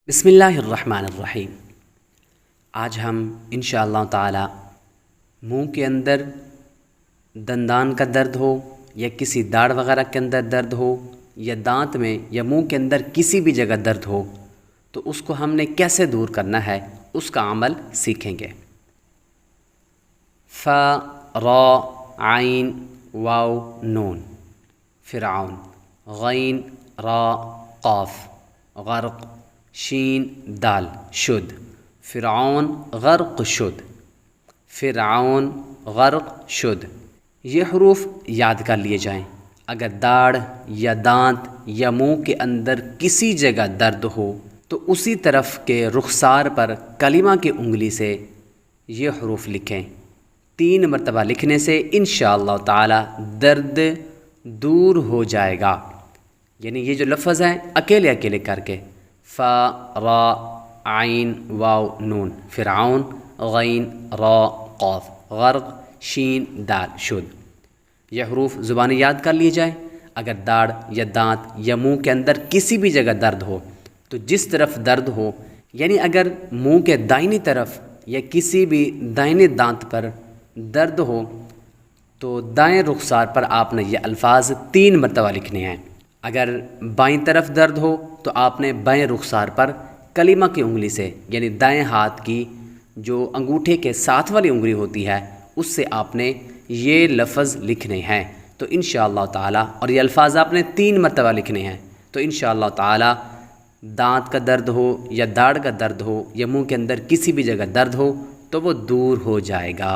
بسم اللہ الرحمن الرحیم۔ آج ہم انشاءاللہ تعالی منہ کے اندر دندان کا درد ہو یا کسی داڑھ وغیرہ کے اندر درد ہو یا دانت میں یا منہ کے اندر کسی بھی جگہ درد ہو تو اس کو ہم نے کیسے دور کرنا ہے اس کا عمل سیکھیں گے۔ ف را عین واو نون فرعون، غین را قاف غرق، شین دال شد، فرعون غرق شد، فرعون غرق شد۔ یہ حروف یاد کر لیے جائیں۔ اگر داڑھ یا دانت یا منہ کے اندر کسی جگہ درد ہو تو اسی طرف کے رخسار پر کلمہ کی انگلی سے یہ حروف لکھیں۔ 3 مرتبہ لکھنے سے انشاءاللہ تعالی درد دور ہو جائے گا۔ یعنی یہ جو لفظ ہیں اکیلے اکیلے کر کے ف را عین واو نون فرعون، غین را قاف غرق، شین دال شد۔ یہ حروف زبانی یاد کر لیے جائیں۔ اگر داڑھ یا دانت یا منہ کے اندر کسی بھی جگہ درد ہو تو جس طرف درد ہو، یعنی اگر منہ کے دائنی طرف یا کسی بھی دائنے دانت پر درد ہو تو دائیں رخسار پر آپ نے یہ الفاظ 3 مرتبہ لکھنے ہیں۔ اگر بائیں طرف درد ہو تو آپ نے بائیں رخسار پر کلمہ کی انگلی سے، یعنی دائیں ہاتھ کی جو انگوٹھے کے ساتھ والی انگلی ہوتی ہے اس سے آپ نے یہ لفظ لکھنے ہیں۔ تو انشاءاللہ تعالی، اور یہ الفاظ آپ نے 3 مرتبہ لکھنے ہیں، تو انشاءاللہ تعالی دانت کا درد ہو یا داڑھ کا درد ہو یا منہ کے اندر کسی بھی جگہ درد ہو تو وہ دور ہو جائے گا۔